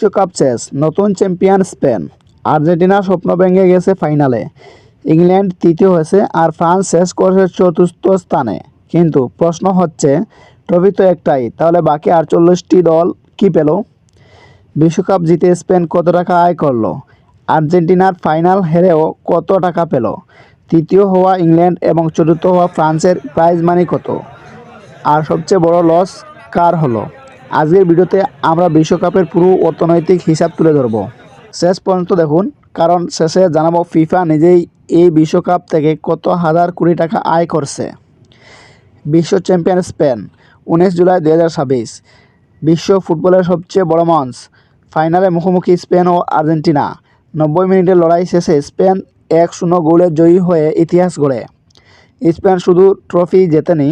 বিশ্বকাপ শেষ, নতুন চ্যাম্পিয়ন স্পেন। আর্জেন্টিনার স্বপ্ন ভেঙে গেছে ফাইনালে। ইংল্যান্ড তৃতীয় হয়েছে আর ফ্রান্স শেষ করেছে চতুর্থ স্থানে। কিন্তু প্রশ্ন হচ্ছে, ট্রফি তো একটাই, তাহলে বাকি 48টি দল কি পেল? বিশ্বকাপ জিতে স্পেন কত টাকা আয় করলো? আর্জেন্টিনার ফাইনাল হেরেও কত টাকা পেল? তৃতীয় হওয়া ইংল্যান্ড এবং চতুর্থ হওয়া ফ্রান্সের প্রাইজ মানি কত? আর সবচেয়ে বড় লস কার হলো? আজকের ভিডিওতে আমরা বিশ্বকাপের পুরো অর্থনৈতিক হিসাব তুলে ধরব। শেষ পর্যন্ত দেখুন, কারণ শেষে জানাবো ফিফা নিজেই এই বিশ্বকাপ থেকে কত হাজার কোটি টাকা আয় করছে। বিশ্ব চ্যাম্পিয়ন স্পেন, 19 জুলাই 2026। বিশ্ব ফুটবলের সবচেয়ে বড় মঞ্চ, ফাইনালে মুখোমুখি স্পেন ও আর্জেন্টিনা। 90 মিনিটের লড়াই শেষে স্পেন 1-0 গোলে জয়ী হয়ে ইতিহাস গড়ে। স্পেন শুধু ট্রফি জেতেনি,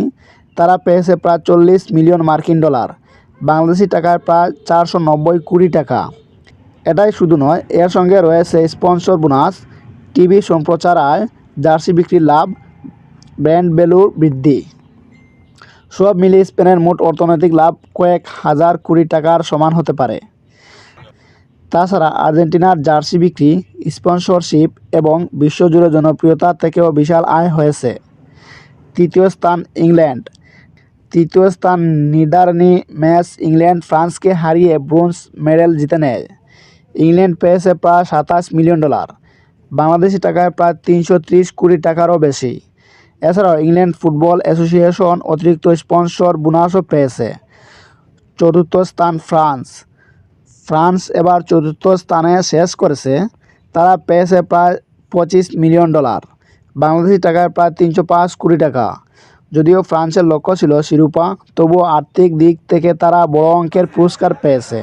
তারা পেয়েছে প্রায় 40 মিলিয়ন মার্কিন ডলার, বাংলাদেশি টাকায় প্রায় 490 কোটি টাকা। এটাই শুধু নয়, এর সঙ্গে রয়েছে স্পন্সর বোনাস, টিভি সম্প্রচার আয়, জার্সি বিক্রির লাভ, ব্র্যান্ড ভ্যালুর বৃদ্ধি। সব মিলিয়ে স্পেনের মোট অর্থনৈতিক লাভ কয়েক হাজার কোটি টাকার সমান হতে পারে। তাছাড়া আর্জেন্টিনার জার্সি বিক্রি, স্পন্সরশিপ এবং বিশ্বজুড়ে জনপ্রিয়তা থেকেও বিশাল আয় হয়েছে। তৃতীয় স্থান ইংল্যান্ড। তৃতীয় স্থান নির্ধারণী ম্যাচ ইংল্যান্ড ফ্রান্সকে হারিয়ে ব্রোঞ্জ মেডেল জিতে নেয়। ইংল্যান্ড পেয়েছে প্রায় 27 মিলিয়ন ডলার, বাংলাদেশি টাকায় প্রায় 330 কোটি টাকারও বেশি। এছাড়াও ইংল্যান্ড ফুটবল অ্যাসোসিয়েশন অতিরিক্ত স্পন্সর বোনাসও পেয়েছে। চতুর্থ স্থান ফ্রান্স। ফ্রান্স এবার চতুর্থ স্থানে শেষ করেছে। তারা পেয়েছে প্রায় 25 মিলিয়ন ডলার, বাংলাদেশি টাকায় প্রায় 305 কোটি টাকা। যদিও ফ্রান্সের লক্ষ্য ছিল শিরোপা, তবুও আর্থিক দিক থেকে তারা বড় অঙ্কের পুরস্কার পেয়েছে।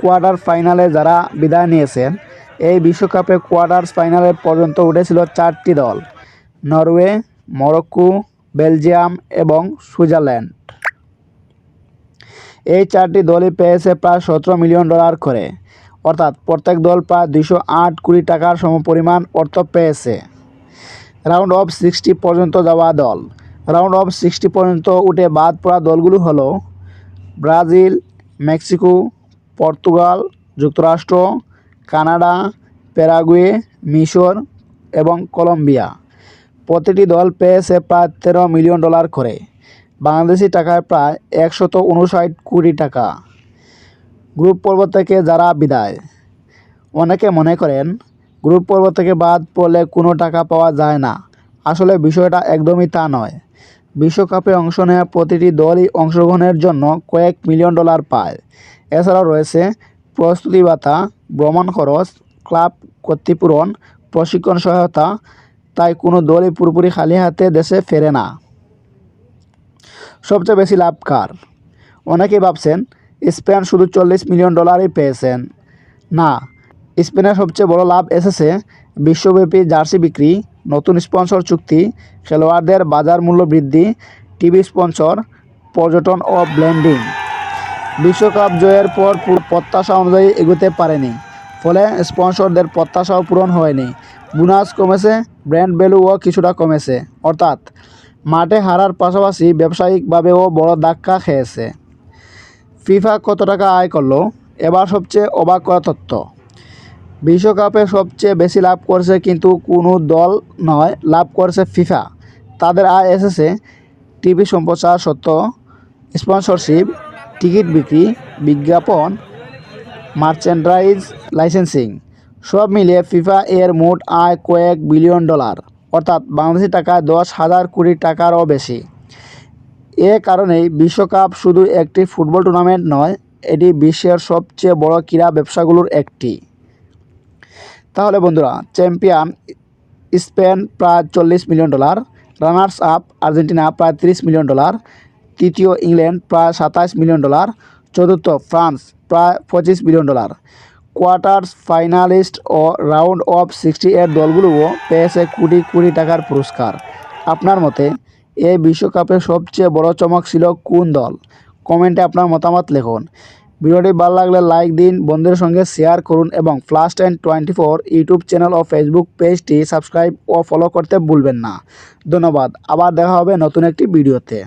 কোয়ার্টার ফাইনালে যারা বিদায় নিয়েছেন, এই বিশ্বকাপে কোয়ার্টার ফাইনালে পর্যন্ত উঠেছিল 4টি দল: নরওয়ে, মরক্কো, বেলজিয়াম এবং সুইজারল্যান্ড। এই 4টি দলই পেয়েছে প্রায় 17 মিলিয়ন ডলার করে, অর্থাৎ প্রত্যেক দল প্রায় 208 কোটি টাকার সমপরিমাণ অর্থ পেয়েছে। রাউন্ড অফ 60 পর্যন্ত যাওয়া দল। রাউন্ড অফ 60 পর্যন্ত উঠে বাদ পড়া দলগুলো হলো ব্রাজিল, মেক্সিকো, পর্তুগাল, যুক্তরাষ্ট্র, কানাডা, প্যারাগুয়ে, মিশর এবং কলম্বিয়া। প্রতিটি দল পেয়েছে প্রায় 13 মিলিয়ন ডলার করে, বাংলাদেশি টাকায় প্রায় 159 কোটি টাকা। গ্রুপ পর্ব থেকে যারা বিদায়। অনেকে মনে করেন গ্রুপ পর্ব থেকে বাদ পড়লে কোনো টাকা পাওয়া যায় না। আসলে বিষয়টা একদমই তা নয়। বিশ্বকাপে অংশ নেওয়া প্রতিটি দলই অংশগ্রহণের জন্য কয়েক মিলিয়ন ডলার পায়। এছাড়াও রয়েছে প্রস্তুতি ভাতা, ভ্রমণ খরচ, ক্লাব ক্ষতিপূরণ, প্রশিক্ষণ সহায়তা। তাই কোনো দলই পুরোপুরি খালি হাতে দেশে ফেরে না। সবচেয়ে বেশি লাভ কার? অনেকেই ভাবছেন স্পেন শুধু 40 মিলিয়ন ডলারই পেয়েছেন। না, স্পেনের সবচেয়ে বড় লাভ এসেছে বিশ্বব্যাপী জার্সি বিক্রি, নতুন স্পন্সর চুক্তি, খেলোয়াড়দের বাজার মূল্য বৃদ্ধি, টিভি স্পন্সর, পর্যটন ও ব্র্যান্ডিং। বিশ্বকাপ জয়ের পর প্রত্যাশা অনুযায়ী এগোতে পারেনি, ফলে স্পন্সরদের প্রত্যাশাও পূরণ হয়নি। বোনাস কমেছে, ব্র্যান্ড ভ্যালুও কিছুটা কমেছে, অর্থাৎ মাঠে হারার পাশাপাশি ব্যবসায়িকভাবেও বড় ধাক্কা খেয়েছে। ফিফা কত টাকা আয় করলো? এবার সবচেয়ে অবাক করা তথ্য, বিশ্বকাপে সবচেয়ে বেশি লাভ করেছে কিন্তু কোনো দল নয়, লাভ করেছে ফিফা। তাদের আয় এসেছে টিভি সম্প্রচার সত্ত্ব, স্পন্সরশিপ, টিকিট বিক্রি, বিজ্ঞাপন, মার্চেন্ডাইজ, লাইসেন্সিং। সব মিলিয়ে ফিফা এর মোট আয় কয়েক বিলিয়ন ডলার, অর্থাৎ বাংলাদেশি টাকায় 10,000 কোটি টাকারও বেশি। এ কারণেই বিশ্বকাপ শুধু একটি ফুটবল টুর্নামেন্ট নয়, এটি বিশ্বের সবচেয়ে বড় ক্রীড়া ব্যবসাগুলোর একটি। তাহলে বন্ধুরা, চ্যাম্পিয়ন স্পেন প্রায় 40 million dollar, runners up Argentina প্রায় 30 মিলিয়ন ডলার, তৃতীয় ইংল্যান্ড প্রায় 27 মিলিয়ন ডলার, চতুর্থ ফ্রান্স প্রায় 25 মিলিয়ন ডলার। কোয়ার্টার ফাইনালিস্ট ও রাউন্ড অফ 60 এর দলগুলোও পেয়েছে কোটি কোটি টাকার পুরস্কার। আপনার মতে এই বিশ্বকাপের সবচেয়ে বড় চমক ছিল কোন দল? কমেন্টে আপনার মতামত লিখুন। ভিডিওটি ভালো লাগলে লাইক দিন, বন্ধুদের সঙ্গে শেয়ার করুন এবং ফ্লাশ 1024 ইউটিউব চ্যানেল ও ফেসবুক পেজটি সাবস্ক্রাইব ও ফলো করতে ভুলবেন না। ধন্যবাদ। আবার দেখা হবে নতুন একটি ভিডিওতে।